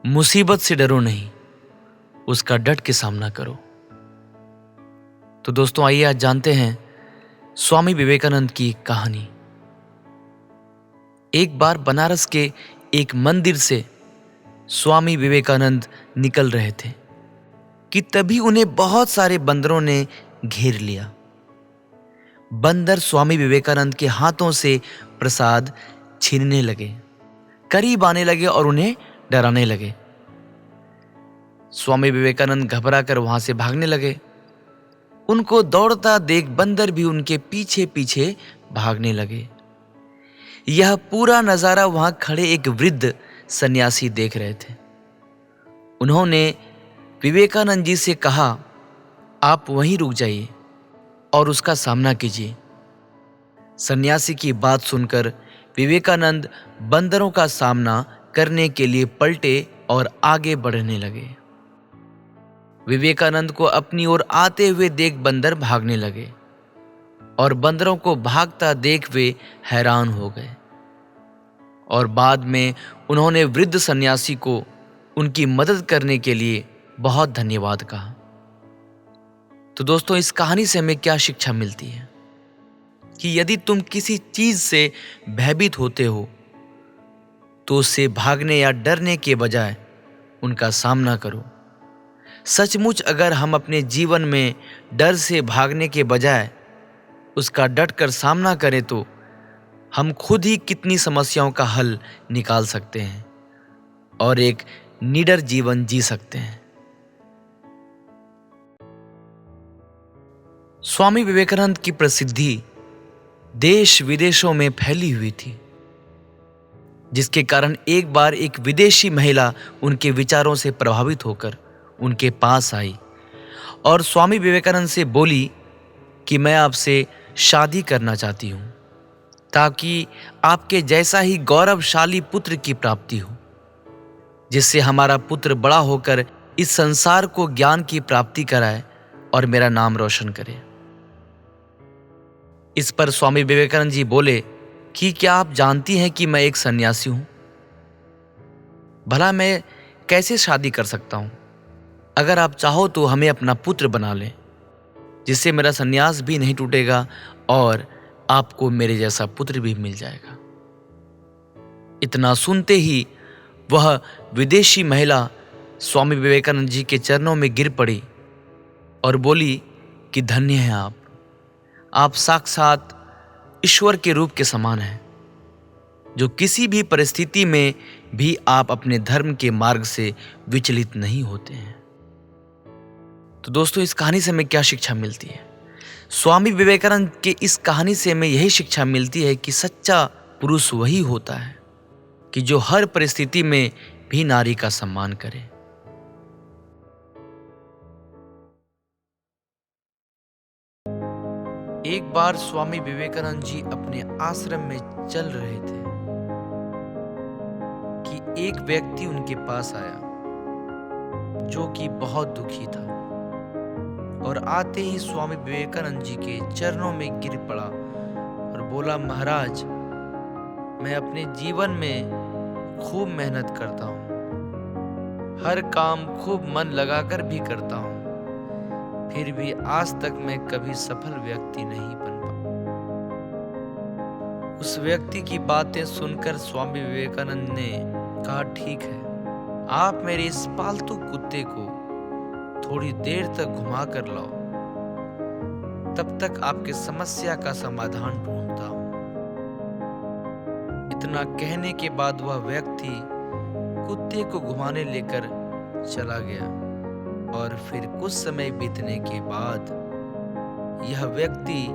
मुसीबत से डरो नहीं, उसका डट के सामना करो। तो दोस्तों, आइए आज जानते हैं स्वामी विवेकानंद की कहानी। एक बार बनारस के एक मंदिर से स्वामी विवेकानंद निकल रहे थे कि तभी उन्हें बहुत सारे बंदरों ने घेर लिया। बंदर स्वामी विवेकानंद के हाथों से प्रसाद छीनने लगे, करीब आने लगे और उन्हें डराने लगे। स्वामी विवेकानंद घबरा कर वहां से भागने लगे। उनको दौड़ता देख बंदर भी उनके पीछे पीछे भागने लगे। यह पूरा नजारा वहां खड़े एक वृद्ध सन्यासी देख रहे थे। उन्होंने विवेकानंद जी से कहा, आप वहीं रुक जाइए और उसका सामना कीजिए। सन्यासी की बात सुनकर विवेकानंद बंदरों का सामना करने के लिए पलटे और आगे बढ़ने लगे। विवेकानंद को अपनी ओर आते हुए देख बंदर भागने लगे और बंदरों को भागता देख वे हैरान हो गए और बाद में उन्होंने वृद्ध सन्यासी को उनकी मदद करने के लिए बहुत धन्यवाद कहा। तो दोस्तों, इस कहानी से हमें क्या शिक्षा मिलती है कि यदि तुम किसी चीज से भयभीत होते हो तो उससे भागने या डरने के बजाय उनका सामना करो। सचमुच अगर हम अपने जीवन में डर से भागने के बजाय उसका डटकर सामना करें तो हम खुद ही कितनी समस्याओं का हल निकाल सकते हैं और एक निडर जीवन जी सकते हैं। स्वामी विवेकानंद की प्रसिद्धि देश विदेशों में फैली हुई थी, जिसके कारण एक बार एक विदेशी महिला उनके विचारों से प्रभावित होकर उनके पास आई और स्वामी विवेकानंद से बोली कि मैं आपसे शादी करना चाहती हूं ताकि आपके जैसा ही गौरवशाली पुत्र की प्राप्ति हो, जिससे हमारा पुत्र बड़ा होकर इस संसार को ज्ञान की प्राप्ति कराए और मेरा नाम रोशन करे। इस पर स्वामी विवेकानंद जी बोले कि क्या आप जानती हैं कि मैं एक सन्यासी हूं? भला मैं कैसे शादी कर सकता हूं? अगर आप चाहो तो हमें अपना पुत्र बना लें, जिससे मेरा सन्यास भी नहीं टूटेगा और आपको मेरे जैसा पुत्र भी मिल जाएगा। इतना सुनते ही वह विदेशी महिला स्वामी विवेकानंद जी के चरणों में गिर पड़ी और बोली कि धन्य हैं आप साक्षात ईश्वर के रूप के समान हैं, जो किसी भी परिस्थिति में भी आप अपने धर्म के मार्ग से विचलित नहीं होते हैं। तो दोस्तों, इस कहानी से हमें क्या शिक्षा मिलती है? स्वामी विवेकानंद के इस कहानी से हमें यही शिक्षा मिलती है कि सच्चा पुरुष वही होता है कि जो हर परिस्थिति में भी नारी का सम्मान करे। एक बार स्वामी विवेकानंद जी अपने आश्रम में चल रहे थे कि एक व्यक्ति उनके पास आया जो कि बहुत दुखी था और आते ही स्वामी विवेकानंद जी के चरणों में गिर पड़ा और बोला, महाराज, मैं अपने जीवन में खूब मेहनत करता हूँ, हर काम खूब मन लगाकर भी करता हूँ, फिर भी आज तक मैं कभी सफल व्यक्ति नहीं बन पाया। उस व्यक्ति की बातें सुनकर स्वामी विवेकानंद ने कहा, ठीक है, आप मेरे इस पालतू कुत्ते को थोड़ी देर तक घुमा कर लाओ, तब तक आपके समस्या का समाधान ढूंढता हूं। इतना कहने के बाद वह व्यक्ति कुत्ते को घुमाने लेकर चला गया और फिर कुछ समय बीतने के बाद यह व्यक्ति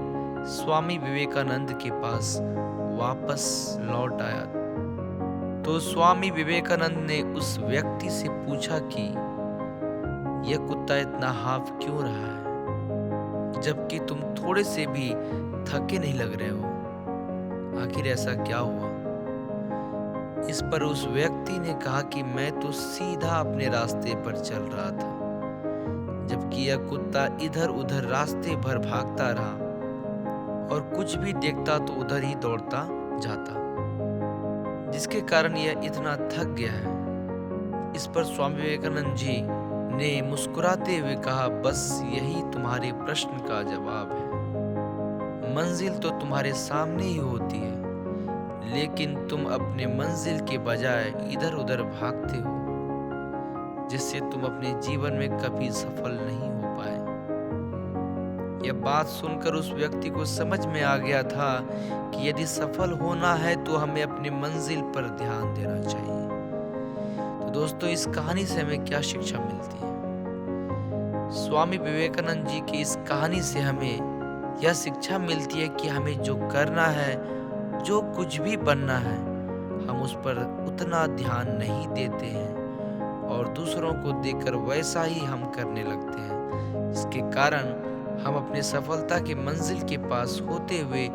स्वामी विवेकानंद के पास वापस लौट आया। तो स्वामी विवेकानंद ने उस व्यक्ति से पूछा कि यह कुत्ता इतना हाफ क्यों रहा है, जबकि तुम थोड़े से भी थके नहीं लग रहे हो? आखिर ऐसा क्या हुआ? इस पर उस व्यक्ति ने कहा कि मैं तो सीधा अपने रास्ते पर चल रहा था, जबकि यह कुत्ता इधर उधर रास्ते भर भागता रहा और कुछ भी देखता तो उधर ही दौड़ता जाता, जिसके कारण यह इतना थक गया है इस पर स्वामी विवेकानंद जी ने मुस्कुराते हुए कहा, बस यही तुम्हारे प्रश्न का जवाब है। मंजिल तो तुम्हारे सामने ही होती है, लेकिन तुम अपने मंजिल के बजाय इधर उधर भागते हो, जिससे तुम अपने जीवन में कभी सफल नहीं हो पाए। यह बात सुनकर उस व्यक्ति को समझ में आ गया था कि यदि सफल होना है तो हमें अपनी मंजिल पर ध्यान देना चाहिए। तो दोस्तों, इस कहानी से हमें क्या शिक्षा मिलती है? स्वामी विवेकानंद जी की इस कहानी से हमें यह शिक्षा मिलती है कि हमें जो करना है, जो कुछ भी बनना है, हम उस पर उतना ध्यान नहीं देते हैं और दूसरों को देखकर वैसा ही हम करने लगते हैं, जिसके कारण हम अपने सफलता की मंजिल के पास होते हुए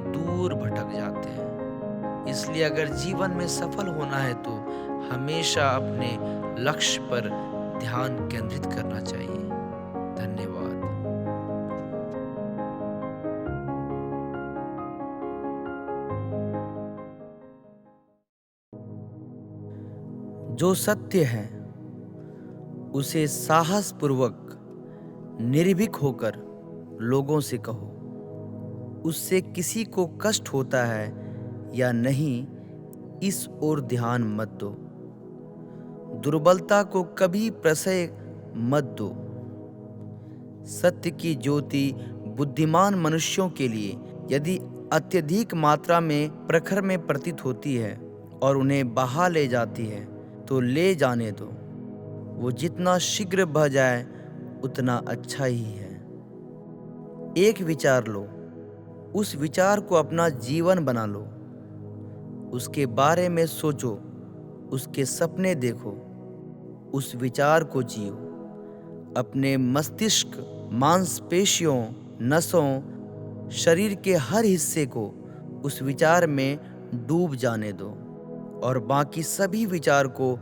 दूर भटक जाते हैं। इसलिए अगर जीवन में सफल होना है तो हमेशा अपने लक्ष्य पर ध्यान केंद्रित करना चाहिए। धन्यवाद। जो सत्य है उसे साहसपूर्वक निर्भीक होकर लोगों से कहो। उससे किसी को कष्ट होता है या नहीं, इस ओर ध्यान मत दो। दुर्बलता को कभी प्रश्रय मत दो। सत्य की ज्योति बुद्धिमान मनुष्यों के लिए यदि अत्यधिक मात्रा में प्रखर में प्रतीत होती है और उन्हें बहा ले जाती है तो ले जाने दो। वो जितना शीघ्र बह जाए उतना अच्छा ही है। एक विचार लो, उस विचार को अपना जीवन बना लो। उसके बारे में सोचो, उसके सपने देखो, उस विचार को जियो। अपने मस्तिष्क, मांसपेशियों, नसों, शरीर के हर हिस्से को उस विचार में डूब जाने दो और बाकी सभी विचार को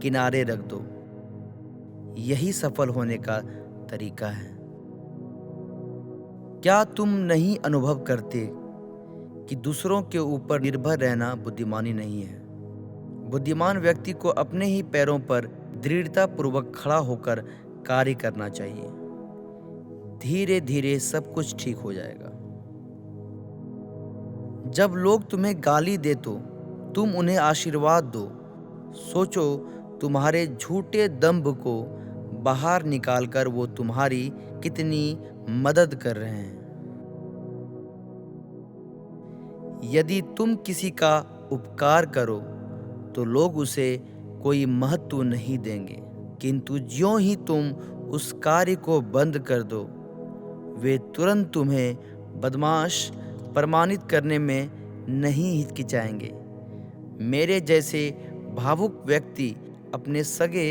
किनारे रख दो। यही सफल होने का तरीका है। क्या तुम नहीं अनुभव करते कि दूसरों के ऊपर निर्भर रहना बुद्धिमानी नहीं है? बुद्धिमान व्यक्ति को अपने ही पैरों पर दृढ़तापूर्वक खड़ा होकर कार्य करना चाहिए। धीरे धीरे सब कुछ ठीक हो जाएगा। जब लोग तुम्हें गाली दे तो तुम उन्हें आशीर्वाद दो। सोचो, तुम्हारे झूठे दंभ को बाहर निकालकर वो तुम्हारी कितनी मदद कर रहे हैं। यदि तुम किसी का उपकार करो तो लोग उसे कोई महत्व नहीं देंगे, किंतु ज्यों ही तुम उस कार्य को बंद कर दो, वे तुरंत तुम्हें बदमाश प्रमाणित करने में नहीं हिचकिचाएंगे। मेरे जैसे भावुक व्यक्ति अपने सगे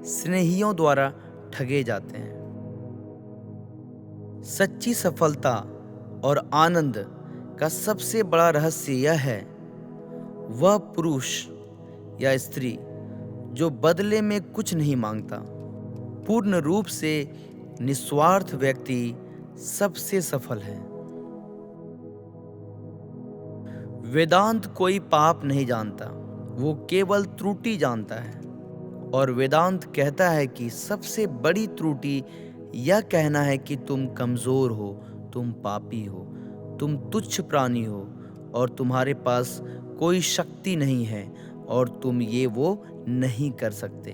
स्नेहियों द्वारा ठगे जाते हैं। सच्ची सफलता और आनंद का सबसे बड़ा रहस्य यह है, वह पुरुष या स्त्री जो बदले में कुछ नहीं मांगता। पूर्ण रूप से निस्वार्थ व्यक्ति सबसे सफल है। वेदांत कोई पाप नहीं जानता, वो केवल त्रुटि जानता है। और वेदांत कहता है कि सबसे बड़ी त्रुटि यह कहना है कि तुम कमजोर हो, तुम पापी हो, तुम तुच्छ प्राणी हो और तुम्हारे पास कोई शक्ति नहीं है और तुम ये वो नहीं कर सकते।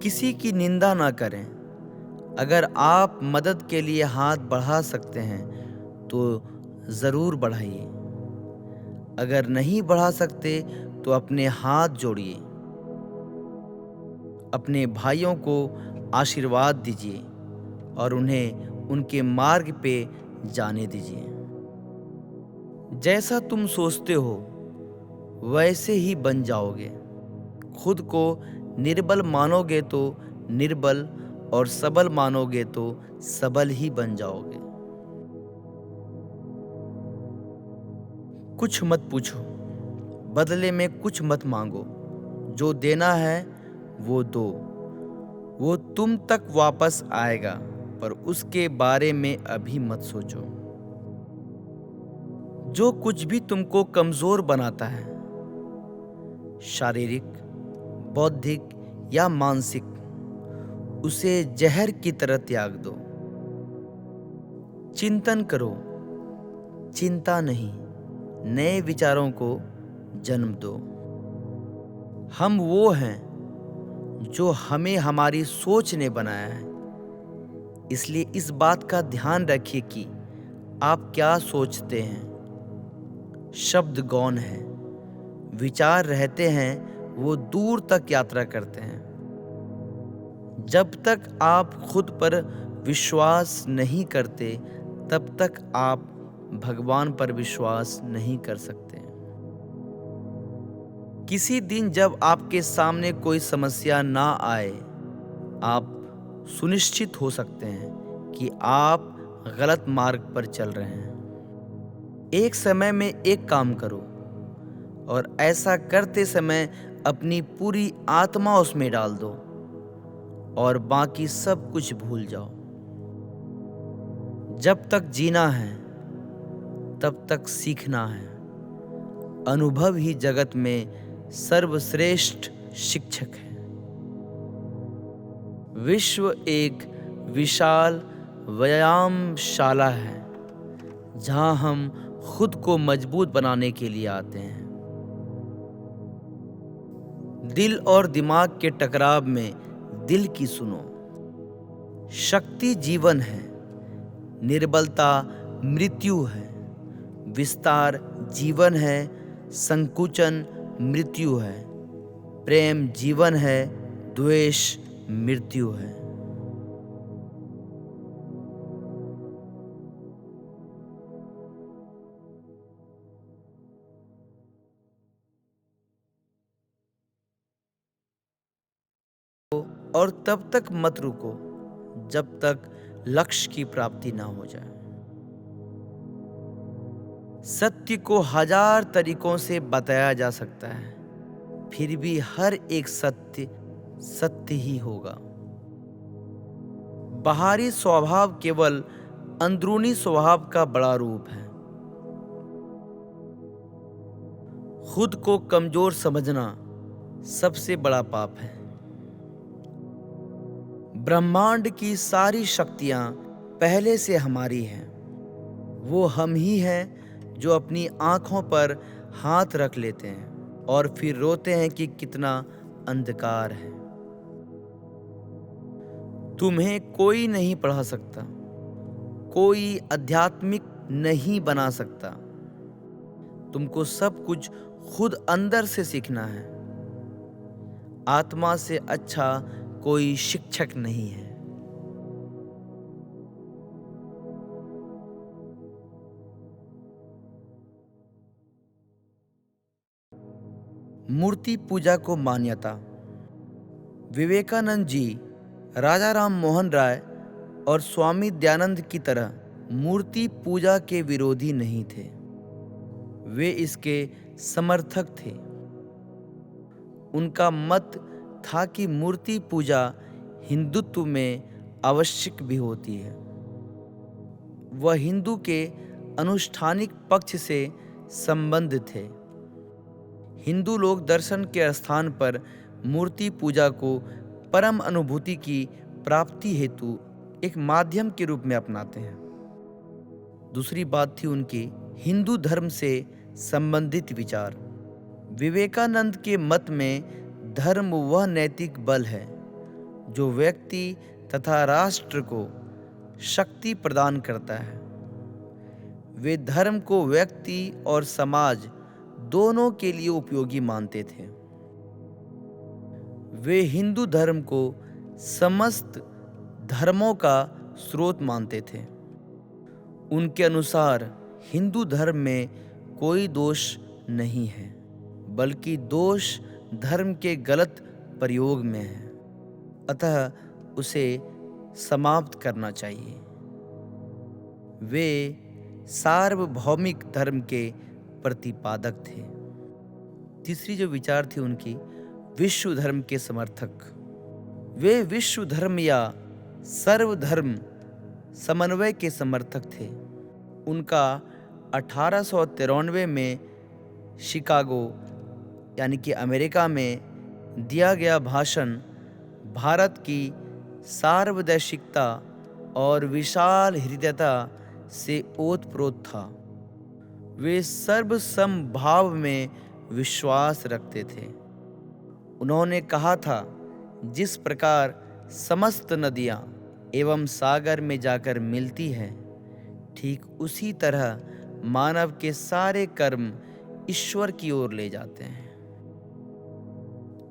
किसी की निंदा ना करें। अगर आप मदद के लिए हाथ बढ़ा सकते हैं तो ज़रूर बढ़ाइए। अगर नहीं बढ़ा सकते तो अपने हाथ जोड़िए। अपने भाइयों को आशीर्वाद दीजिए और उन्हें उनके मार्ग पे जाने दीजिए। जैसा तुम सोचते हो वैसे ही बन जाओगे। खुद को निर्बल मानोगे तो निर्बल और सबल मानोगे तो सबल ही बन जाओगे। कुछ मत पूछो, बदले में कुछ मत मांगो। जो देना है वो दो, वो तुम तक वापस आएगा। पर उसके बारे में अभी मत सोचो। जो कुछ भी तुमको कमजोर बनाता है, शारीरिक, बौद्धिक या मानसिक, उसे जहर की तरह त्याग दो। चिंतन करो, चिंता नहीं, नए विचारों को जन्म दो। हम वो हैं जो हमें हमारी सोच ने बनाया है, इसलिए इस बात का ध्यान रखिए कि आप क्या सोचते हैं। शब्द गौण है, विचार रहते हैं, वो दूर तक यात्रा करते हैं। जब तक आप खुद पर विश्वास नहीं करते, तब तक आप भगवान पर विश्वास नहीं कर सकते। किसी दिन जब आपके सामने कोई समस्या ना आए, आप सुनिश्चित हो सकते हैं कि आप गलत मार्ग पर चल रहे हैं। एक समय में एक काम करो और ऐसा करते समय अपनी पूरी आत्मा उसमें डाल दो और बाकी सब कुछ भूल जाओ। जब तक जीना है, तब तक सीखना है। अनुभव ही जगत में सर्वश्रेष्ठ शिक्षक है। विश्व एक विशाल व्यायामशाला है, जहां हम खुद को मजबूत बनाने के लिए आते हैं। दिल और दिमाग के टकराव में दिल की सुनो। शक्ति जीवन है, निर्बलता मृत्यु है। विस्तार जीवन है, संकुचन मृत्यु है। प्रेम जीवन है, द्वेष मृत्यु है। और तब तक मत रुको जब तक लक्ष्य की प्राप्ति ना हो जाए। सत्य को हजार तरीकों से बताया जा सकता है, फिर भी हर एक सत्य सत्य ही होगा। बाहरी स्वभाव केवल अंदरूनी स्वभाव का बड़ा रूप है। खुद को कमजोर समझना सबसे बड़ा पाप है। ब्रह्मांड की सारी शक्तियां पहले से हमारी हैं। वो हम ही हैं जो अपनी आंखों पर हाथ रख लेते हैं और फिर रोते हैं कि कितना अंधकार है। तुम्हें कोई नहीं पढ़ा सकता, कोई आध्यात्मिक नहीं बना सकता। तुमको सब कुछ खुद अंदर से सीखना है। आत्मा से अच्छा कोई शिक्षक नहीं है। मूर्ति पूजा को मान्यता। विवेकानंद जी राजा राम मोहन राय और स्वामी दयानंद की तरह मूर्ति पूजा के विरोधी नहीं थे। वे इसके समर्थक थे। उनका मत था कि मूर्ति पूजा हिंदुत्व में आवश्यक भी होती है। वह हिंदू के अनुष्ठानिक पक्ष से संबंध थे। हिंदू लोग दर्शन के स्थान पर मूर्ति पूजा को परम अनुभूति की प्राप्ति हेतु एक माध्यम के रूप में अपनाते हैं। दूसरी बात थी उनके हिंदू धर्म से संबंधित विचार। विवेकानंद के मत में धर्म वह नैतिक बल है जो व्यक्ति तथा राष्ट्र को शक्ति प्रदान करता है। वे धर्म को व्यक्ति और समाज दोनों के लिए उपयोगी मानते थे। वे हिंदू धर्म को समस्त धर्मों का स्रोत मानते थे। उनके अनुसार हिंदू धर्म में कोई दोष नहीं है, बल्कि दोष धर्म के गलत प्रयोग में है, अतः उसे समाप्त करना चाहिए। वे सार्वभौमिक धर्म के प्रतिपादक थे। तीसरी जो विचार थी उनकी, विश्व धर्म के समर्थक। वे विश्व धर्म या सर्वधर्म समन्वय के समर्थक थे। उनका 1893 में शिकागो यानी कि अमेरिका में दिया गया भाषण भारत की सार्वदेशिकता और विशाल हृदयता से ओतप्रोत था। वे सर्वसमभाव में विश्वास रखते थे। उन्होंने कहा था, जिस प्रकार समस्त नदियां एवं सागर में जाकर मिलती है, ठीक उसी तरह मानव के सारे कर्म ईश्वर की ओर ले जाते हैं।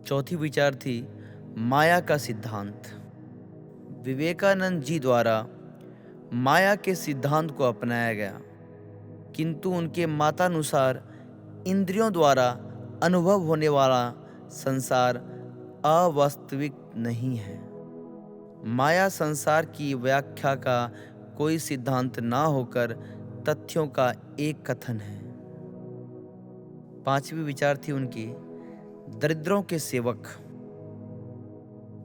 चौथी विचार थी माया का सिद्धांत। विवेकानंद जी द्वारा माया के सिद्धांत को अपनाया गया, किंतु उनके मतानुसार इंद्रियों द्वारा अनुभव होने वाला संसार अवास्तविक नहीं है। माया संसार की व्याख्या का कोई सिद्धांत ना होकर तथ्यों का एक कथन है। पांचवी विचार थी उनकी दरिद्रों के सेवक।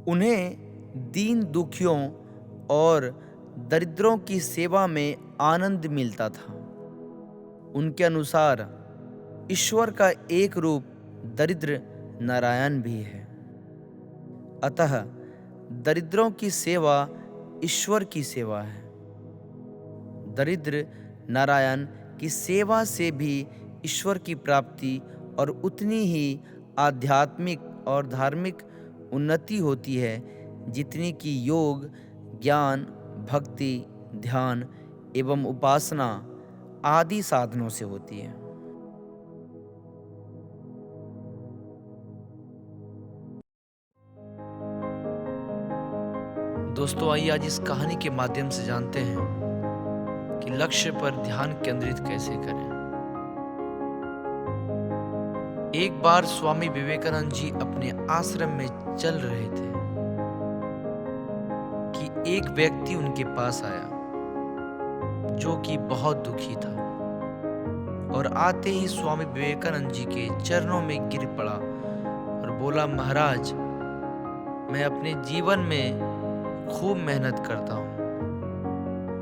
उन्हें दीन दुखियों और दरिद्रों की सेवा में आनंद मिलता था। उनके अनुसार ईश्वर का एक रूप दरिद्र नारायण भी है। अतः दरिद्रों की सेवा ईश्वर की सेवा है। दरिद्र नारायण की सेवा से भी ईश्वर की प्राप्ति और उतनी ही आध्यात्मिक और धार्मिक उन्नति होती है जितनी कि योग, ज्ञान, भक्ति, ध्यान एवं उपासना आदि साधनों से होती है। दोस्तों, आइए आज इस कहानी के माध्यम से जानते हैं कि लक्ष्य पर ध्यान केंद्रित कैसे करें। एक बार स्वामी विवेकानंद जी अपने आश्रम में चल रहे थे कि एक व्यक्ति उनके पास आया जो कि बहुत दुखी था और आते ही स्वामी विवेकानंद जी के चरणों में गिर पड़ा और बोला, महाराज, मैं अपने जीवन में खूब मेहनत करता हूँ,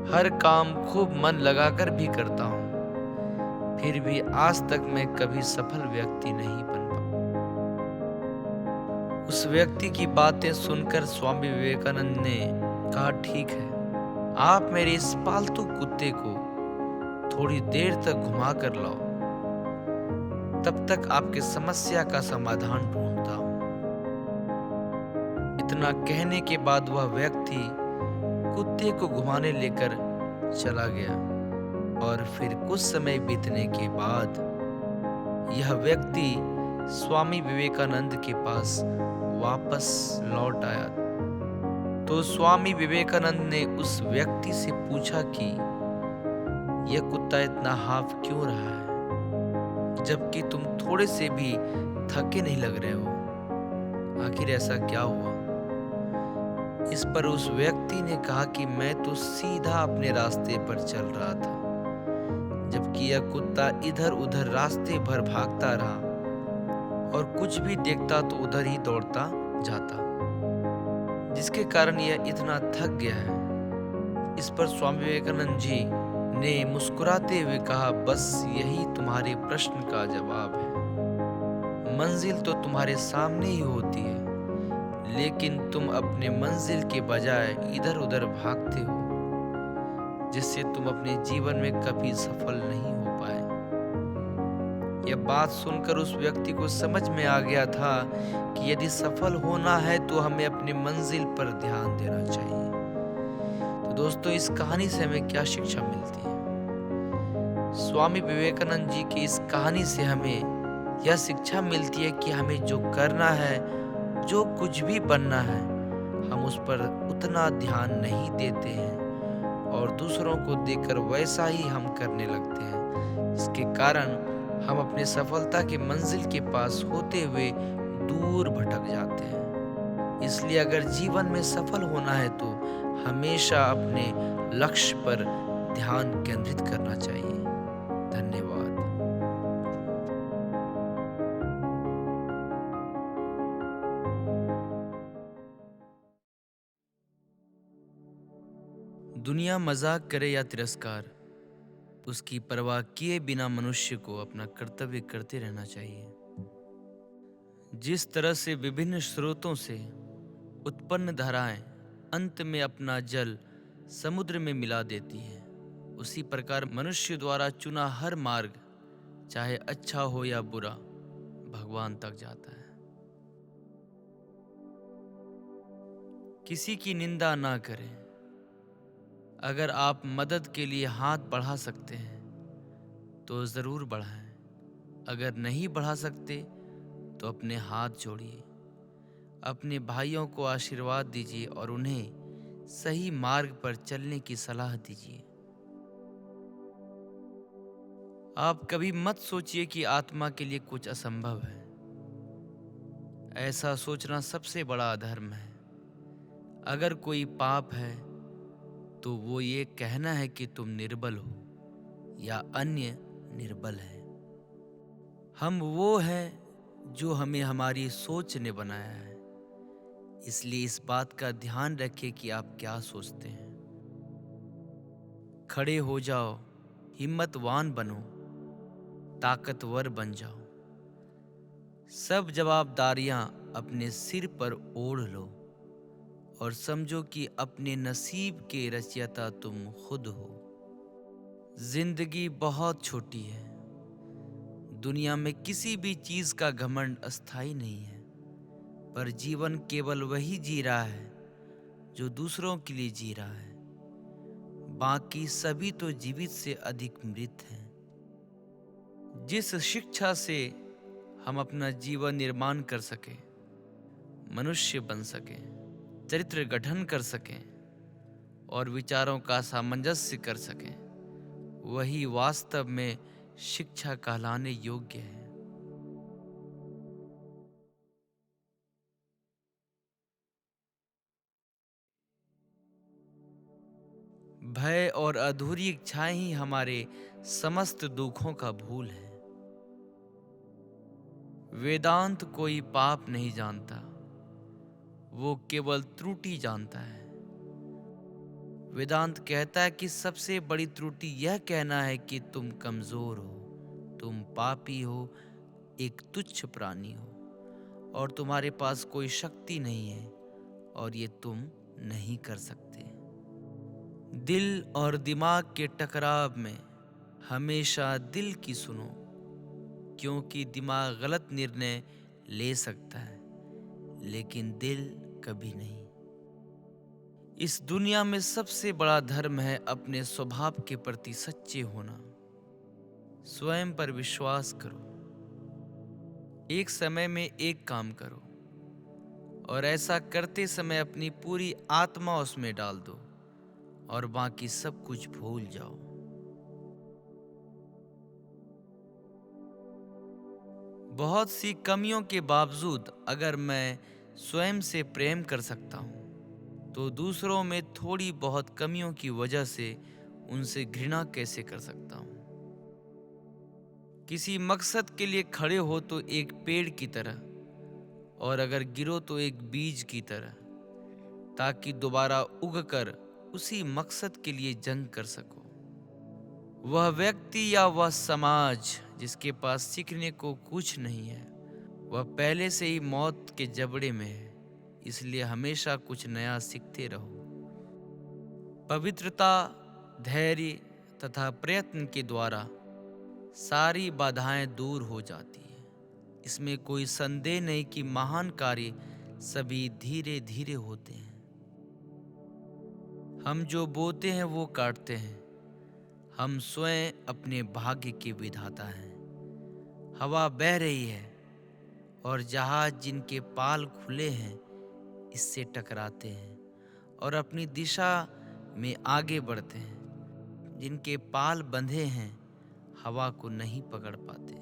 हर काम खूब मन लगाकर भी करता हूँ, फिर भी आज तक मैं कभी सफल व्यक्ति नहीं बन पाया। उस व्यक्ति की बातें सुनकर स्वामी विवेकानंद ने कहा, ठीक है, आप मेरे इस पालतू कुत्ते को थोड़ी देर तक घुमा कर लाओ, तब तक आपके समस्या का समाधान ढूंढता हूँ। इतना कहने के बाद वह व्यक्ति कुत्ते को घुमाने लेकर चला गया और फिर कुछ समय बीतने के बाद यह व्यक्ति स्वामी विवेकानंद के पास वापस लौट आया। तो स्वामी विवेकानंद ने उस व्यक्ति से पूछा कि यह कुत्ता इतना हाफ क्यों रहा है, जबकि तुम थोड़े से भी थके नहीं लग रहे हो, आखिर ऐसा क्या हुआ? इस पर उस व्यक्ति ने कहा कि मैं तो सीधा अपने रास्ते पर चल रहा था, जबकि यह कुत्ता इधर उधर रास्ते भर भागता रहा और कुछ भी देखता तो उधर ही दौड़ता जाता, जिसके कारण यह इतना थक गया है। इस पर स्वामी विवेकानंद जी ने मुस्कुराते हुए कहा, बस यही तुम्हारे प्रश्न का जवाब है। मंजिल तो तुम्हारे सामने ही होती है, लेकिन तुम अपने मंजिल के बजाय इधर उधर भागते हो, जिससे तुम अपने जीवन में कभी सफल नहीं हो पाए। यह बात सुनकर उस व्यक्ति को समझ में आ गया था कि यदि सफल होना है तो हमें अपनी मंजिल पर ध्यान देना चाहिए। तो दोस्तों, इस कहानी से हमें क्या शिक्षा मिलती है? स्वामी विवेकानंद जी की इस कहानी से हमें यह शिक्षा मिलती है कि हमें जो करना है, जो कुछ भी बनना है, हम उस पर उतना ध्यान नहीं देते हैं और दूसरों को देखकर वैसा ही हम करने लगते हैं, जिसके कारण हम अपनी सफलता की मंजिल के पास होते हुए दूर भटक जाते हैं। इसलिए अगर जीवन में सफल होना है तो हमेशा अपने लक्ष्य पर ध्यान केंद्रित करना चाहिए। धन्यवाद। दुनिया मजाक करे या तिरस्कार, उसकी परवाह किए बिना मनुष्य को अपना कर्तव्य करते रहना चाहिए। जिस तरह से विभिन्न स्रोतों से उत्पन्न धाराएं अंत में अपना जल समुद्र में मिला देती है, उसी प्रकार मनुष्य द्वारा चुना हर मार्ग, चाहे अच्छा हो या बुरा, भगवान तक जाता है। किसी की निंदा ना करें। अगर आप मदद के लिए हाथ बढ़ा सकते हैं तो ज़रूर बढ़ाएं। अगर नहीं बढ़ा सकते तो अपने हाथ जोड़िए। अपने भाइयों को आशीर्वाद दीजिए और उन्हें सही मार्ग पर चलने की सलाह दीजिए। आप कभी मत सोचिए कि आत्मा के लिए कुछ असंभव है। ऐसा सोचना सबसे बड़ा अधर्म है। अगर कोई पाप है तो वो ये कहना है कि तुम निर्बल हो या अन्य निर्बल है। हम वो हैं जो हमें हमारी सोच ने बनाया है। इसलिए इस बात का ध्यान रखिए कि आप क्या सोचते हैं। खड़े हो जाओ, हिम्मतवान बनो, ताकतवर बन जाओ। सब जवाबदारियां अपने सिर पर ओढ़ लो और समझो कि अपने नसीब के रचयिता तुम खुद हो। जिंदगी बहुत छोटी है। दुनिया में किसी भी चीज का घमंड अस्थायी नहीं है, पर जीवन केवल वही जी रहा है जो दूसरों के लिए जी रहा है। बाकी सभी तो जीवित से अधिक मृत हैं। जिस शिक्षा से हम अपना जीवन निर्माण कर सकें, मनुष्य बन सकें, चरित्र गठन कर सकें और विचारों का सामंजस्य कर सकें, वही वास्तव में शिक्षा कहलाने योग्य है। भय और अधूरी इच्छाएं ही हमारे समस्त दुखों का भूल है। वेदांत कोई पाप नहीं जानता, वो केवल त्रुटि जानता है। वेदांत कहता है कि सबसे बड़ी त्रुटि यह कहना है कि तुम कमजोर हो, तुम पापी हो, एक तुच्छ प्राणी हो और तुम्हारे पास कोई शक्ति नहीं है और ये तुम नहीं कर सकते। दिल और दिमाग के टकराव में हमेशा दिल की सुनो, क्योंकि दिमाग गलत निर्णय ले सकता है लेकिन दिल कभी नहीं। इस दुनिया में सबसे बड़ा धर्म है अपने स्वभाव के प्रति सच्चे होना। स्वयं पर विश्वास करो। एक समय में एक काम करो और ऐसा करते समय अपनी पूरी आत्मा उसमें डाल दो और बाकी सब कुछ भूल जाओ। बहुत सी कमियों के बावजूद अगर मैं स्वयं से प्रेम कर सकता हूँ तो दूसरों में थोड़ी बहुत कमियों की वजह से उनसे घृणा कैसे कर सकता हूँ। किसी मकसद के लिए खड़े हो तो एक पेड़ की तरह और अगर गिरो तो एक बीज की तरह, ताकि दोबारा उगकर उसी मकसद के लिए जंग कर सको। वह व्यक्ति या वह समाज जिसके पास सीखने को कुछ नहीं है, वह पहले से ही मौत के जबड़े में है। इसलिए हमेशा कुछ नया सीखते रहो। पवित्रता, धैर्य तथा प्रयत्न के द्वारा सारी बाधाएं दूर हो जाती है। इसमें कोई संदेह नहीं कि महान कार्य सभी धीरे धीरे होते हैं। हम जो बोते हैं वो काटते हैं। हम स्वयं अपने भाग्य के विधाता हैं। हवा बह रही है और जहाज जिनके पाल खुले हैं इससे टकराते हैं और अपनी दिशा में आगे बढ़ते हैं। जिनके पाल बंधे हैं हवा को नहीं पकड़ पाते।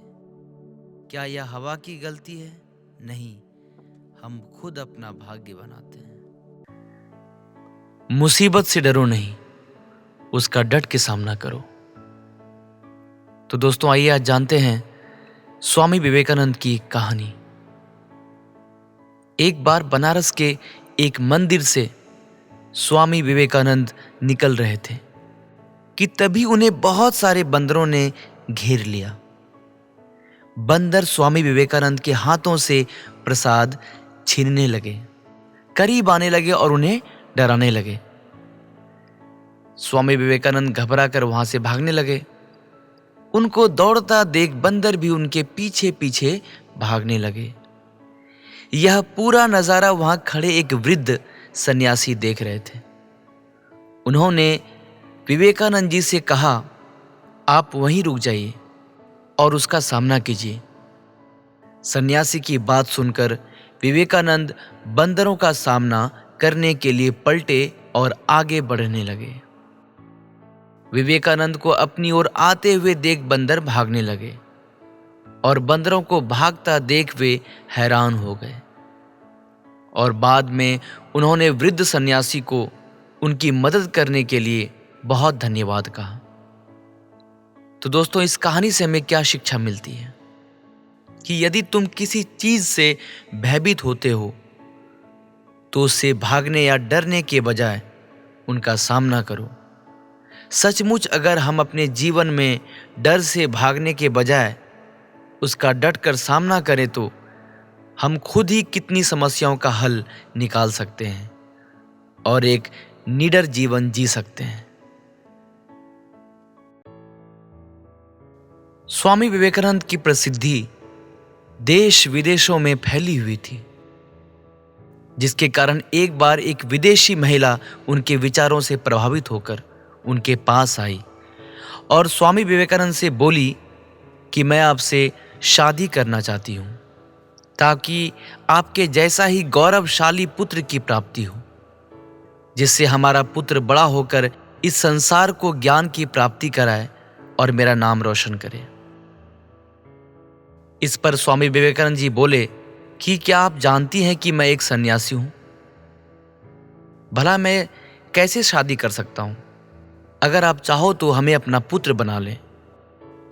क्या यह हवा की गलती है? नहीं, हम खुद अपना भाग्य बनाते हैं। मुसीबत से डरो नहीं, उसका डट के सामना करो। तो दोस्तों, आइए आज जानते हैं स्वामी विवेकानंद की कहानी। एक बार बनारस के एक मंदिर से स्वामी विवेकानंद निकल रहे थे कि तभी उन्हें बहुत सारे बंदरों ने घेर लिया। बंदर स्वामी विवेकानंद के हाथों से प्रसाद छीनने लगे, करीब आने लगे और उन्हें डराने लगे। स्वामी विवेकानंद घबराकर वहां से भागने लगे। उनको दौड़ता देख बंदर भी उनके पीछे पीछे भागने लगे। यह पूरा नजारा वहां खड़े एक वृद्ध सन्यासी देख रहे थे। उन्होंने विवेकानंद जी से कहा, आप वहीं रुक जाइए और उसका सामना कीजिए। सन्यासी की बात सुनकर विवेकानंद बंदरों का सामना करने के लिए पलटे और आगे बढ़ने लगे। विवेकानंद को अपनी ओर आते हुए देख बंदर भागने लगे और बंदरों को भागता देख वे हैरान हो गए और बाद में उन्होंने वृद्ध सन्यासी को उनकी मदद करने के लिए बहुत धन्यवाद कहा। तो दोस्तों, इस कहानी से हमें क्या शिक्षा मिलती है कि यदि तुम किसी चीज से भयभीत होते हो तो उससे भागने या डरने के बजाय उनका सामना करो। सचमुच अगर हम अपने जीवन में डर से भागने के बजाय उसका डटकर सामना करें तो हम खुद ही कितनी समस्याओं का हल निकाल सकते हैं और एक निडर जीवन जी सकते हैं। स्वामी विवेकानंद की प्रसिद्धि देश विदेशों में फैली हुई थी, जिसके कारण एक बार एक विदेशी महिला उनके विचारों से प्रभावित होकर उनके पास आई और स्वामी विवेकानंद से बोली कि मैं आपसे शादी करना चाहती हूं ताकि आपके जैसा ही गौरवशाली पुत्र की प्राप्ति हो, जिससे हमारा पुत्र बड़ा होकर इस संसार को ज्ञान की प्राप्ति कराए और मेरा नाम रोशन करे। इस पर स्वामी विवेकानंद जी बोले कि क्या आप जानती हैं कि मैं एक सन्यासी हूं? भला मैं कैसे शादी कर सकता हूं? अगर आप चाहो तो हमें अपना पुत्र बना लें,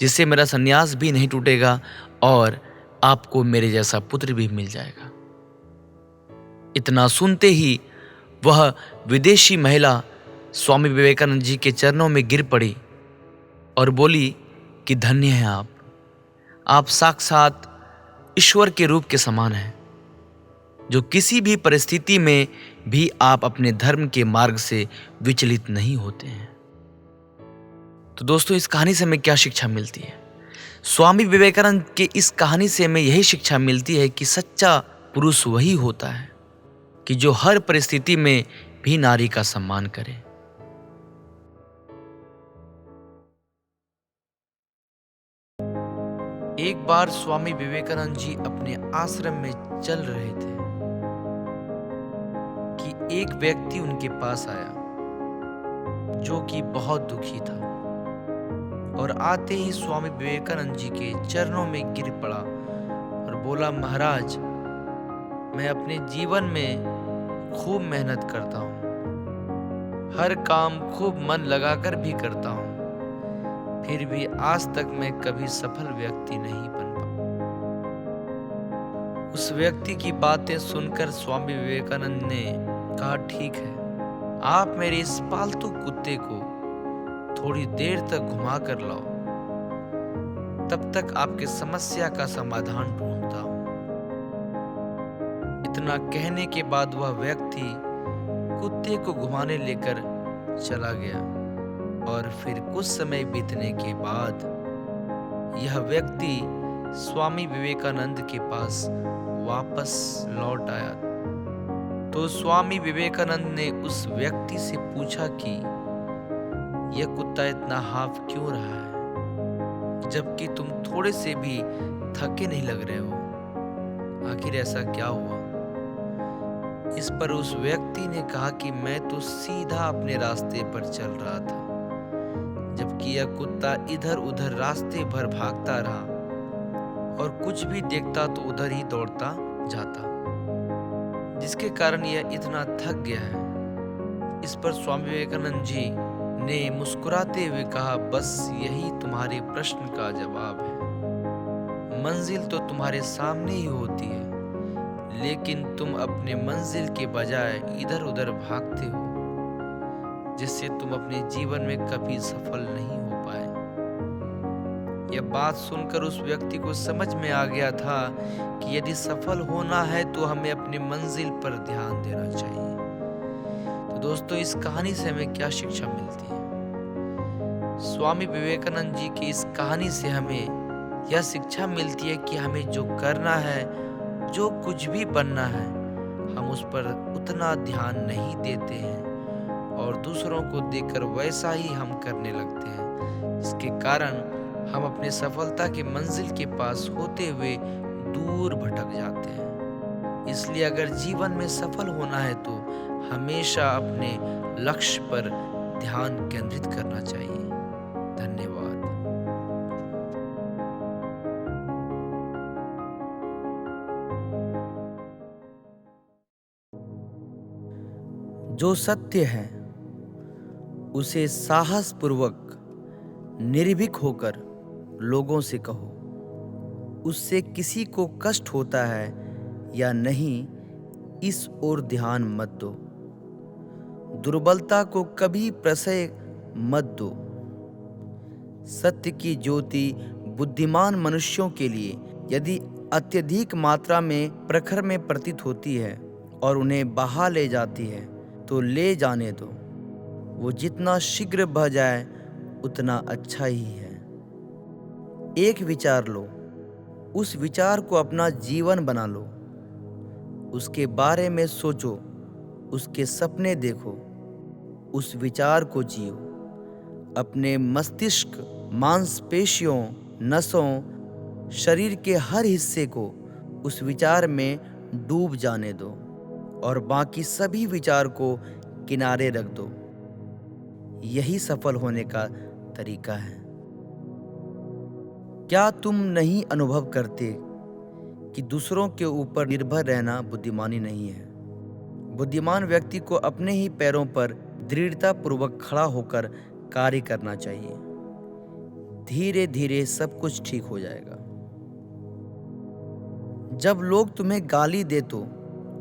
जिससे मेरा सन्यास भी नहीं टूटेगा और आपको मेरे जैसा पुत्र भी मिल जाएगा। इतना सुनते ही वह विदेशी महिला स्वामी विवेकानंद जी के चरणों में गिर पड़ी और बोली कि धन्य हैं आप साक्षात ईश्वर के रूप के समान हैं, जो किसी भी परिस्थिति में भी आप अपने धर्म के मार्ग से विचलित नहीं होते हैं। तो दोस्तों, इस कहानी से हमें क्या शिक्षा मिलती है? स्वामी विवेकानंद के इस कहानी से हमें यही शिक्षा मिलती है कि सच्चा पुरुष वही होता है कि जो हर परिस्थिति में भी नारी का सम्मान करे। एक बार स्वामी विवेकानंद जी अपने आश्रम में चल रहे थे कि एक व्यक्ति उनके पास आया जो कि बहुत दुखी था और आते ही स्वामी विवेकानंद जी के चरणों में गिर पड़ा और बोला, महाराज, मैं अपने जीवन में खूब मेहनत करता हूँ, हर काम खूब मन लगाकर भी करता हूँ, फिर भी आज तक मैं कभी सफल व्यक्ति नहीं बन पाया। उस व्यक्ति की बातें सुनकर स्वामी विवेकानंद ने कहा, ठीक है, आप मेरे इस पालतू कुत्ते को थोड़ी देर तक घुमा कर लाओ, तब तक आपके समस्या का समाधान ढूंढता हूं। इतना कहने के बाद वह व्यक्ति कुत्ते को घुमाने लेकर चला गया और फिर कुछ समय बीतने के बाद यह व्यक्ति स्वामी विवेकानंद के पास वापस लौट आया। तो स्वामी विवेकानंद ने उस व्यक्ति से पूछा कि यह कुत्ता इतना हाफ क्यों रहा है, जबकि तुम थोड़े से भी थके नहीं लग रहे हो? आखिर ऐसा क्या हुआ? इस पर उस व्यक्ति ने कहा कि मैं तो सीधा अपने रास्ते पर चल रहा था, जबकि यह कुत्ता इधर उधर रास्ते भर भागता रहा और कुछ भी देखता तो उधर ही दौड़ता जाता, जिसके कारण यह इतना थक गया है। इस पर स्वामी विवेकानंद जी ने मुस्कुराते हुए कहा, बस यही तुम्हारे प्रश्न का जवाब है। मंजिल तो तुम्हारे सामने ही होती है, लेकिन तुम अपने मंजिल के बजाय इधर उधर भागते हो। जिससे तुम अपने जीवन में कभी सफल नहीं हो पाए। यह बात सुनकर उस व्यक्ति को समझ में आ गया था कि यदि सफल होना है तो हमें अपनी मंजिल पर ध्यान देना चाहिए। तो दोस्तों, इस कहानी से हमें क्या शिक्षा मिलती है? स्वामी विवेकानंद जी की इस कहानी से हमें यह शिक्षा मिलती है कि हमें जो करना है, जो कुछ भी बनना है, हम उस पर उतना ध्यान नहीं देते हैं और दूसरों को देखकर वैसा ही हम करने लगते हैं। इसके कारण हम अपने सफलता की मंजिल के पास होते हुए दूर भटक जाते हैं। इसलिए अगर जीवन में सफल होना है तो हमेशा अपने लक्ष्य पर ध्यान केंद्रित करना चाहिए। धन्यवाद। जो सत्य है उसे साहसपूर्वक निर्भीक होकर लोगों से कहो। उससे किसी को कष्ट होता है या नहीं, इस ओर ध्यान मत दो। दुर्बलता को कभी प्रश्रय मत दो। सत्य की ज्योति बुद्धिमान मनुष्यों के लिए यदि अत्यधिक मात्रा में प्रखर में प्रतीत होती है और उन्हें बहा ले जाती है तो ले जाने दो। वो जितना शीघ्र बह जाए उतना अच्छा ही है। एक विचार लो, उस विचार को अपना जीवन बना लो। उसके बारे में सोचो, उसके सपने देखो, उस विचार को जियो। अपने मस्तिष्क, मांसपेशियों, नसों, शरीर के हर हिस्से को उस विचार में डूब जाने दो और बाकी सभी विचार को किनारे रख दो। यही सफल होने का तरीका है। क्या तुम नहीं अनुभव करते कि दूसरों के ऊपर निर्भर रहना बुद्धिमानी नहीं है? बुद्धिमान व्यक्ति को अपने ही पैरों पर दृढ़तापूर्वक खड़ा होकर कार्य करना चाहिए। धीरे धीरे सब कुछ ठीक हो जाएगा। जब लोग तुम्हें गाली दे तो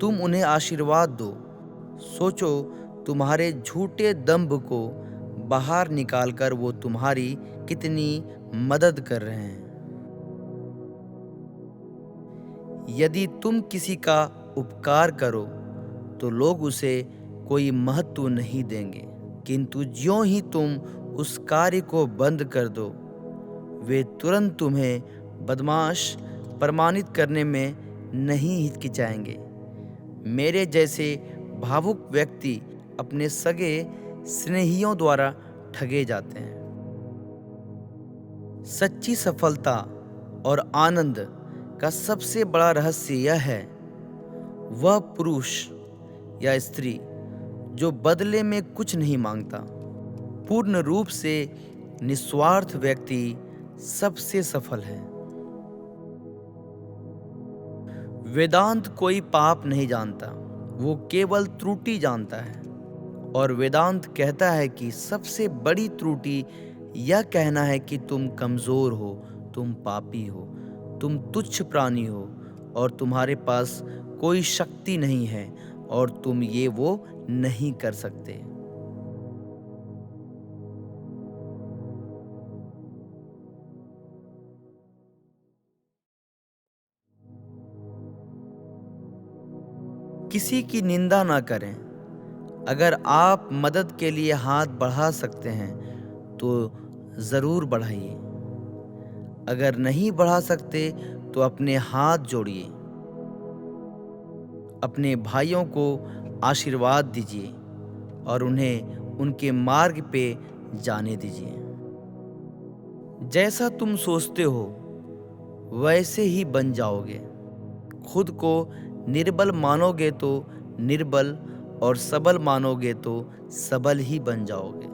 तुम उन्हें आशीर्वाद दो। सोचो, तुम्हारे झूठे दंभ को बाहर निकालकर वो तुम्हारी कितनी मदद कर रहे हैं। यदि तुम किसी का उपकार करो तो लोग उसे कोई महत्व नहीं देंगे, किंतु ज्यों ही तुम उस कार्य को बंद कर दो, वे तुरंत तुम्हें बदमाश प्रमाणित करने में नहीं हिचकिचाएंगे। मेरे जैसे भावुक व्यक्ति अपने सगे स्नेहियों द्वारा ठगे जाते हैं। सच्ची सफलता और आनंद का सबसे बड़ा रहस्य यह है, वह पुरुष या स्त्री जो बदले में कुछ नहीं मांगता। पूर्ण रूप से निस्वार्थ व्यक्ति सबसे सफल है। वेदांत कोई पाप नहीं जानता, वो केवल त्रुटि जानता है। और वेदांत कहता है कि सबसे बड़ी त्रुटि यह कहना है कि तुम कमजोर हो, तुम पापी हो, तुम तुच्छ प्राणी हो और तुम्हारे पास कोई शक्ति नहीं है और तुम ये वो नहीं कर सकते। किसी की निंदा ना करें। अगर आप मदद के लिए हाथ बढ़ा सकते हैं तो जरूर बढ़ाइए। अगर नहीं बढ़ा सकते तो अपने हाथ जोड़िए। अपने भाइयों को आशीर्वाद दीजिए और उन्हें उनके मार्ग पे जाने दीजिए। जैसा तुम सोचते हो वैसे ही बन जाओगे। खुद को निर्बल मानोगे तो निर्बल और सबल मानोगे तो सबल ही बन जाओगे।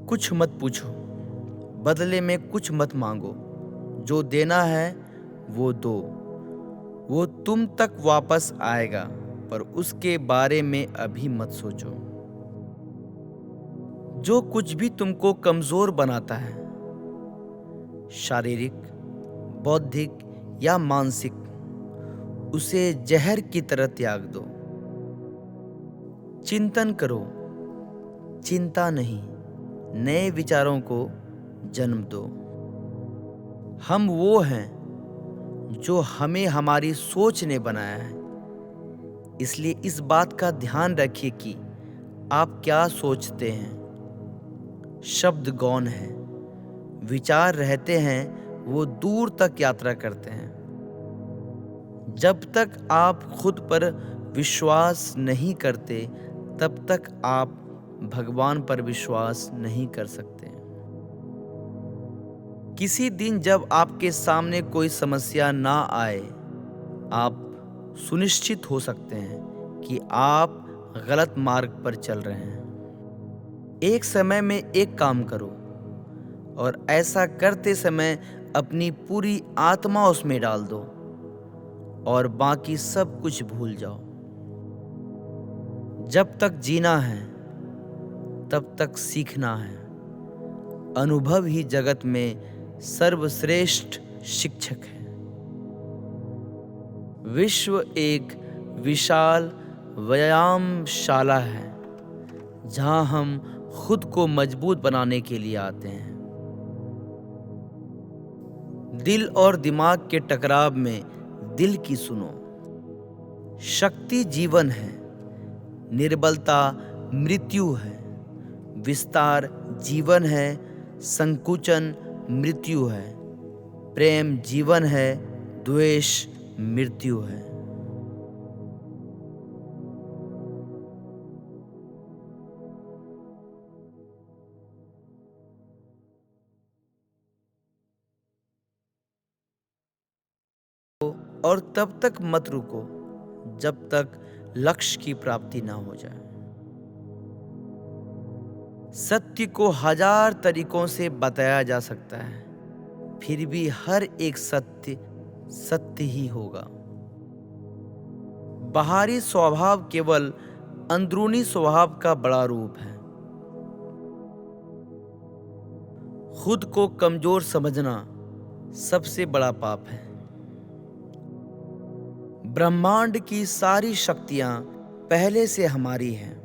कुछ मत पूछो, बदले में कुछ मत मांगो। जो देना है वो दो, वो तुम तक वापस आएगा, पर उसके बारे में अभी मत सोचो। जो कुछ भी तुमको कमजोर बनाता है, शारीरिक, बौद्धिक या मानसिक, उसे जहर की तरह त्याग दो। चिंतन करो, चिंता नहीं, नए विचारों को जन्म दो। हम वो हैं जो हमें हमारी सोच ने बनाया है, इसलिए इस बात का ध्यान रखिए कि आप क्या सोचते हैं। शब्द गौण है, विचार रहते हैं, वो दूर तक यात्रा करते हैं। जब तक आप खुद पर विश्वास नहीं करते, तब तक आप भगवान पर विश्वास नहीं कर सकते। किसी दिन जब आपके सामने कोई समस्या ना आए, आप सुनिश्चित हो सकते हैं कि आप गलत मार्ग पर चल रहे हैं। एक समय में एक काम करो और ऐसा करते समय अपनी पूरी आत्मा उसमें डाल दो और बाकी सब कुछ भूल जाओ। जब तक जीना है तब तक सीखना है। अनुभव ही जगत में सर्वश्रेष्ठ शिक्षक है। विश्व एक विशाल व्यायामशाला है जहां हम खुद को मजबूत बनाने के लिए आते हैं। दिल और दिमाग के टकराव में दिल की सुनो। शक्ति जीवन है, निर्बलता मृत्यु है, विस्तार जीवन है, संकुचन मृत्यु है, प्रेम जीवन है, द्वेष मृत्यु है। और तब तक मत रुको जब तक लक्ष्य की प्राप्ति ना हो जाए। सत्य को हजार तरीकों से बताया जा सकता है, फिर भी हर एक सत्य सत्य ही होगा। बाहरी स्वभाव केवल अंदरूनी स्वभाव का बड़ा रूप है। खुद को कमजोर समझना सबसे बड़ा पाप है। ब्रह्मांड की सारी शक्तियां पहले से हमारी हैं।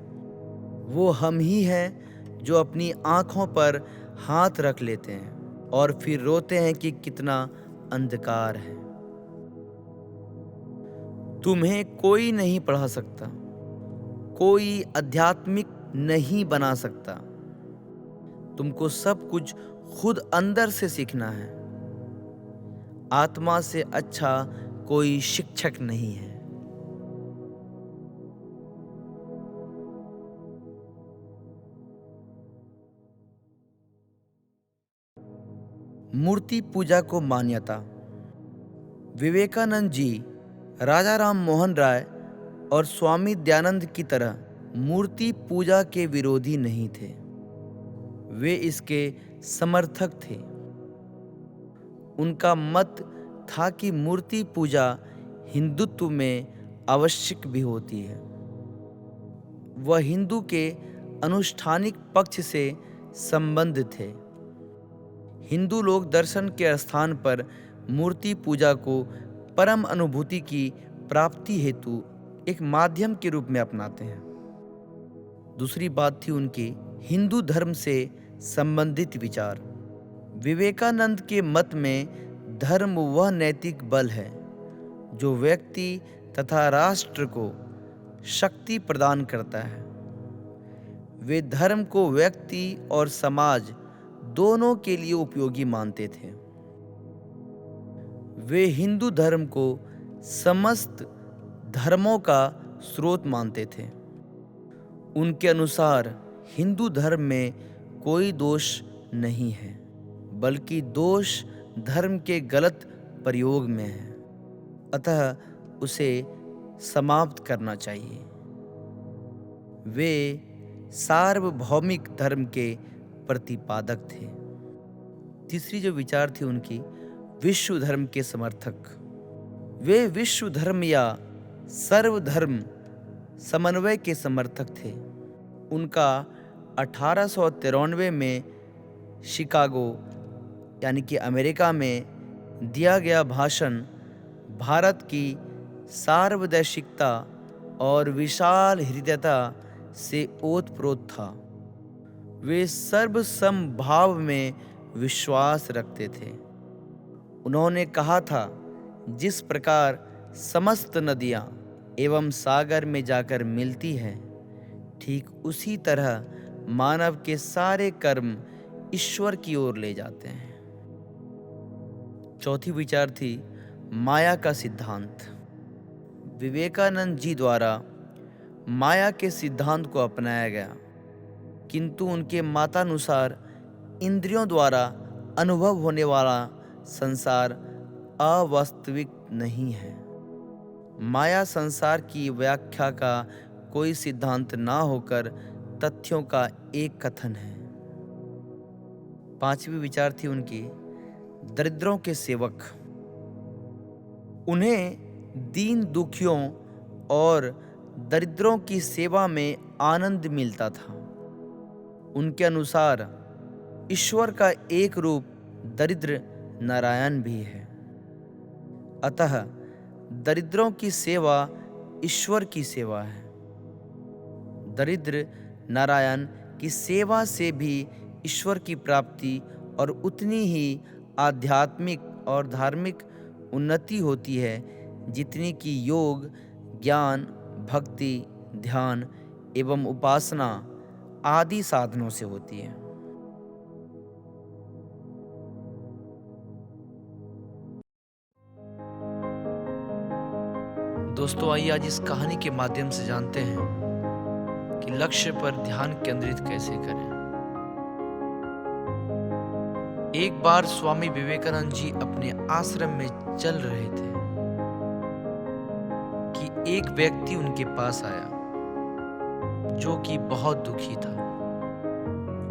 वो हम ही हैं जो अपनी आंखों पर हाथ रख लेते हैं और फिर रोते हैं कि कितना अंधकार है। तुम्हें कोई नहीं पढ़ा सकता, कोई आध्यात्मिक नहीं बना सकता। तुमको सब कुछ खुद अंदर से सीखना है। आत्मा से अच्छा कोई शिक्षक नहीं है। मूर्ति पूजा को मान्यता। विवेकानंद जी राजा राम मोहन राय और स्वामी दयानंद की तरह मूर्ति पूजा के विरोधी नहीं थे, वे इसके समर्थक थे। उनका मत था कि मूर्ति पूजा हिंदुत्व में आवश्यक भी होती है। वह हिंदू के अनुष्ठानिक पक्ष से संबंध थे। हिंदू लोग दर्शन के स्थान पर मूर्ति पूजा को परम अनुभूति की प्राप्ति हेतु एक माध्यम के रूप में अपनाते हैं। दूसरी बात थी उनके हिंदू धर्म से संबंधित विचार। विवेकानंद के मत में धर्म वह नैतिक बल है जो व्यक्ति तथा राष्ट्र को शक्ति प्रदान करता है। वे धर्म को व्यक्ति और समाज दोनों के लिए उपयोगी मानते थे। वे हिंदू धर्म को समस्त धर्मों का स्रोत मानते थे। उनके अनुसार हिंदू धर्म में कोई दोष नहीं है, बल्कि दोष धर्म के गलत प्रयोग में है, अतः उसे समाप्त करना चाहिए। वे सार्वभौमिक धर्म के प्रतिपादक थे। तीसरी जो विचार थी उनकी विश्व धर्म के समर्थक। वे विश्व धर्म या सर्वधर्म समन्वय के समर्थक थे। उनका 1893 में शिकागो यानी कि अमेरिका में दिया गया भाषण भारत की सार्वदेशिकता और विशाल हृदयता से ओतप्रोत था। वे सर्वसमभाव में विश्वास रखते थे। उन्होंने कहा था, जिस प्रकार समस्त नदियां एवं सागर में जाकर मिलती हैं, ठीक उसी तरह मानव के सारे कर्म ईश्वर की ओर ले जाते हैं। चौथी विचार थी माया का सिद्धांत। विवेकानंद जी द्वारा माया के सिद्धांत को अपनाया गया, किंतु उनके मतानुसार इंद्रियों द्वारा अनुभव होने वाला संसार अवास्तविक नहीं है। माया संसार की व्याख्या का कोई सिद्धांत ना होकर तथ्यों का एक कथन है। पांचवी विचार थी उनकी दरिद्रों के सेवक। उन्हें दीन दुखियों और दरिद्रों की सेवा में आनंद मिलता था। उनके अनुसार ईश्वर का एक रूप दरिद्र नारायण भी है। अतः दरिद्रों की सेवा ईश्वर की सेवा है। दरिद्र नारायण की सेवा से भी ईश्वर की प्राप्ति और उतनी ही आध्यात्मिक और धार्मिक उन्नति होती है जितनी कि योग, ज्ञान, भक्ति, ध्यान एवं उपासना आदि साधनों से होती है। दोस्तों, आइए आज इस कहानी के माध्यम से जानते हैं कि लक्ष्य पर ध्यान केंद्रित कैसे करें। एक बार स्वामी विवेकानंद जी अपने आश्रम में चल रहे थे कि एक व्यक्ति उनके पास आया जो कि बहुत दुखी था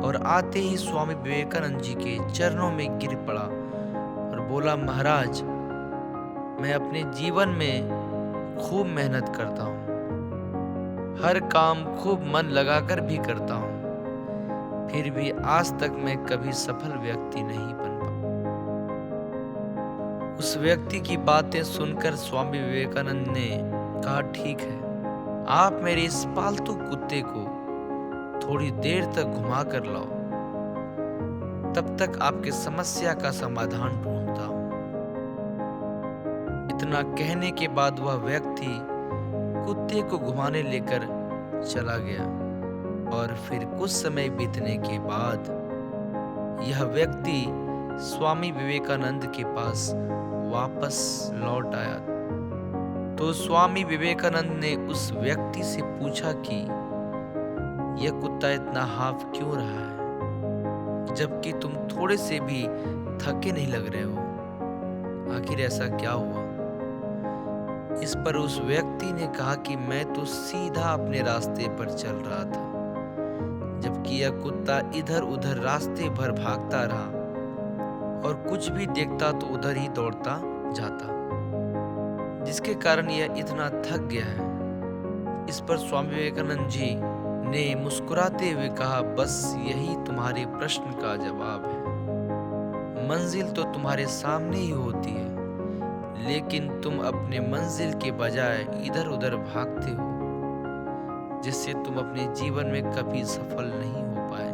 और आते ही स्वामी विवेकानंद जी के चरणों में गिर पड़ा और बोला, महाराज, मैं अपने जीवन में खूब मेहनत करता हूँ, हर काम खूब मन लगाकर भी करता हूँ, फिर भी आज तक मैं कभी सफल व्यक्ति नहीं बन पाया। उस व्यक्ति की बातें सुनकर स्वामी विवेकानंद ने कहा, ठीक है, आप मेरे इस पालतू कुत्ते को थोड़ी देर तक घुमा कर लाओ, तब तक आपकी समस्या का समाधान ढूंढता हूँ। इतना कहने के बाद वह व्यक्ति कुत्ते को घुमाने लेकर चला गया और फिर कुछ समय बीतने के बाद यह व्यक्ति स्वामी विवेकानंद के पास वापस लौट आया। तो स्वामी विवेकानंद ने उस व्यक्ति से पूछा कि यह कुत्ता इतना हाफ क्यों रहा है, जबकि तुम थोड़े से भी थके नहीं लग रहे हो, आखिर ऐसा क्या हुआ? इस पर उस व्यक्ति ने कहा कि मैं तो सीधा अपने रास्ते पर चल रहा था, जबकि यह कुत्ता इधर उधर रास्ते भर भागता रहा और कुछ भी देखता तो उधर ही दौड़ता जाता, जिसके कारण यह इतना थक गया है। इस पर स्वामी विवेकानंद जी ने मुस्कुराते हुए कहा, बस यही तुम्हारे प्रश्न का जवाब है। मंजिल तो तुम्हारे सामने ही होती है, लेकिन तुम अपने मंजिल के बजाय इधर उधर भागते हो, जिससे तुम अपने जीवन में कभी सफल नहीं हो पाए।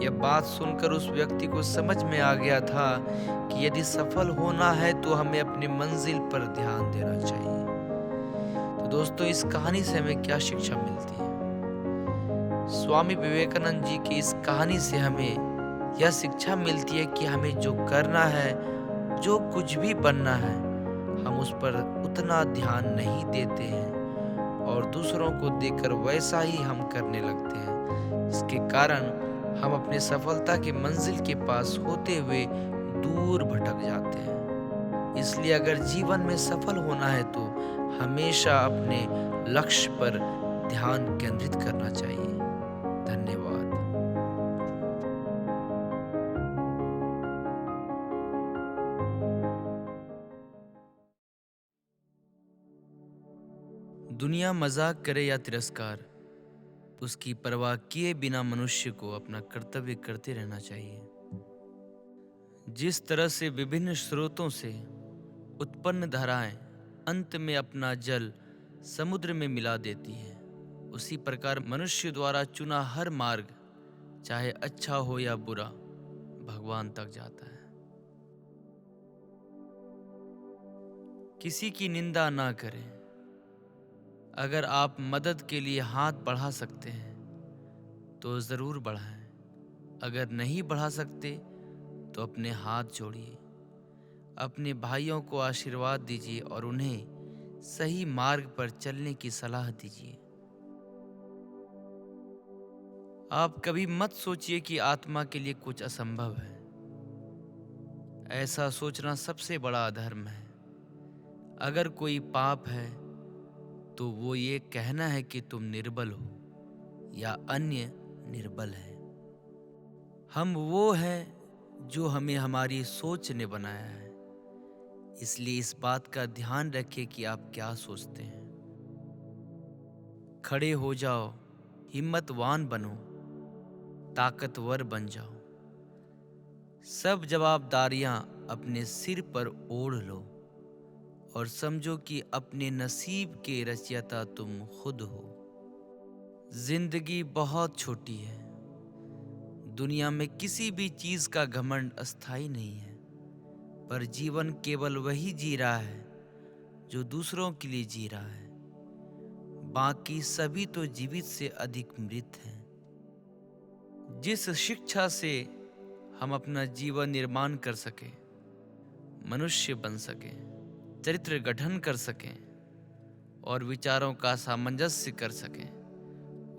यह बात सुनकर उस व्यक्ति को समझ में आ गया था कि यदि सफल होना है तो हमें अपनी मंजिल पर ध्यान देना चाहिए। तो दोस्तों, इस कहानी से हमें क्या शिक्षा मिलती है? स्वामी विवेकानंद जी की इस कहानी से हमें यह शिक्षा मिलती है कि हमें जो करना है, जो कुछ भी बनना है, हम उस पर उतना ध्यान नहीं देते हैं और दूसरों को देखकर वैसा ही हम करने लगते हैं, जिसके कारण हम अपने सफलता के मंजिल के पास होते हुए दूर भटक जाते हैं। इसलिए अगर जीवन में सफल होना है तो हमेशा अपने लक्ष्य पर ध्यान केंद्रित करना चाहिए। धन्यवाद। दुनिया मजाक करे या तिरस्कार, उसकी परवाह किए बिना मनुष्य को अपना कर्तव्य करते रहना चाहिए। जिस तरह से विभिन्न स्रोतों से उत्पन्न धाराएं अंत में अपना जल समुद्र में मिला देती हैं, उसी प्रकार मनुष्य द्वारा चुना हर मार्ग, चाहे अच्छा हो या बुरा, भगवान तक जाता है। किसी की निंदा ना करें। अगर आप मदद के लिए हाथ बढ़ा सकते हैं तो ज़रूर बढ़ाएं। अगर नहीं बढ़ा सकते तो अपने हाथ जोड़िए। अपने भाइयों को आशीर्वाद दीजिए और उन्हें सही मार्ग पर चलने की सलाह दीजिए। आप कभी मत सोचिए कि आत्मा के लिए कुछ असंभव है। ऐसा सोचना सबसे बड़ा अधर्म है। अगर कोई पाप है तो वो ये कहना है कि तुम निर्बल हो या अन्य निर्बल है। हम वो हैं जो हमें हमारी सोच ने बनाया है। इसलिए इस बात का ध्यान रखिए कि आप क्या सोचते हैं। खड़े हो जाओ, हिम्मतवान बनो, ताकतवर बन जाओ। सब जवाबदारियां अपने सिर पर ओढ़ लो और समझो कि अपने नसीब के रचयिता तुम खुद हो। जिंदगी बहुत छोटी है। दुनिया में किसी भी चीज का घमंड अस्थायी नहीं है, पर जीवन केवल वही जी रहा है जो दूसरों के लिए जी रहा है। बाकी सभी तो जीवित से अधिक मृत हैं। जिस शिक्षा से हम अपना जीवन निर्माण कर सकें, मनुष्य बन सकें, चरित्र गठन कर सकें और विचारों का सामंजस्य कर सकें,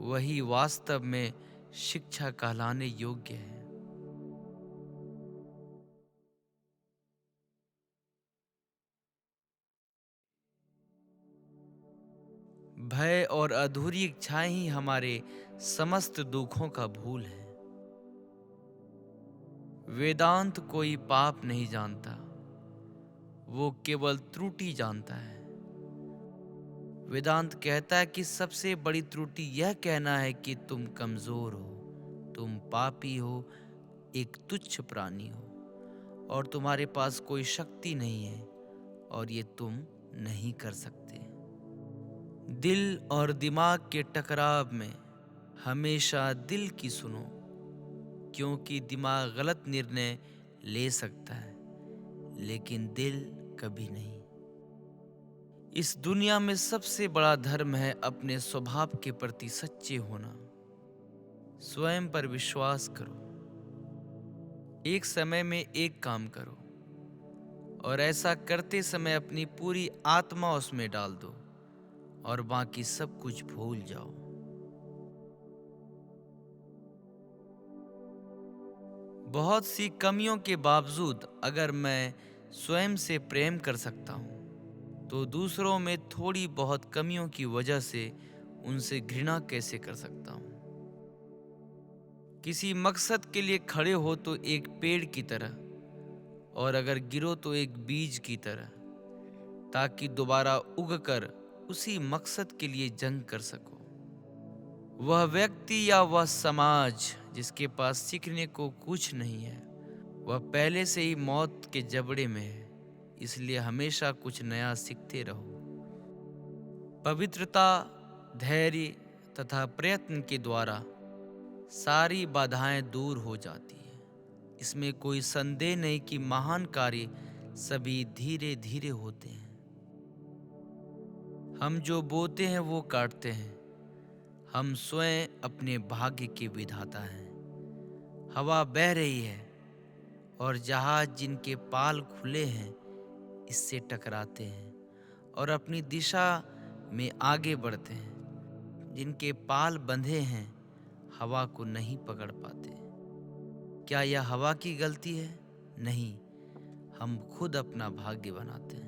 वही वास्तव में शिक्षा कहलाने योग्य है। भय और अधूरी इच्छाएं ही हमारे समस्त दुखों का मूल है। वेदांत कोई पाप नहीं जानता, वो केवल त्रुटि जानता है। वेदांत कहता है कि सबसे बड़ी त्रुटि यह कहना है कि तुम कमजोर हो, तुम पापी हो, एक तुच्छ प्राणी हो और तुम्हारे पास कोई शक्ति नहीं है और ये तुम नहीं कर सकते। दिल और दिमाग के टकराव में हमेशा दिल की सुनो, क्योंकि दिमाग गलत निर्णय ले सकता है लेकिन दिल कभी नहीं। इस दुनिया में सबसे बड़ा धर्म है अपने स्वभाव के प्रति सच्चे होना। स्वयं पर विश्वास करो। एक समय में एक काम करो और ऐसा करते समय अपनी पूरी आत्मा उसमें डाल दो और बाकी सब कुछ भूल जाओ। बहुत सी कमियों के बावजूद अगर मैं स्वयं से प्रेम कर सकता हूँ तो दूसरों में थोड़ी बहुत कमियों की वजह से उनसे घृणा कैसे कर सकता हूँ। किसी मकसद के लिए खड़े हो तो एक पेड़ की तरह और अगर गिरो तो एक बीज की तरह, ताकि दोबारा उगकर उसी मकसद के लिए जंग कर सको। वह व्यक्ति या वह समाज जिसके पास सीखने को कुछ नहीं है, वह पहले से ही मौत के जबड़े में है। इसलिए हमेशा कुछ नया सीखते रहो। पवित्रता, धैर्य तथा प्रयत्न के द्वारा सारी बाधाएं दूर हो जाती है। इसमें कोई संदेह नहीं कि महान कार्य सभी धीरे धीरे होते हैं। हम जो बोते हैं वो काटते हैं। हम स्वयं अपने भाग्य के विधाता हैं। हवा बह रही है और जहाज जिनके पाल खुले हैं इससे टकराते हैं और अपनी दिशा में आगे बढ़ते हैं। जिनके पाल बंधे हैं हवा को नहीं पकड़ पाते। क्या यह हवा की गलती है? नहीं, हम खुद अपना भाग्य बनाते हैं।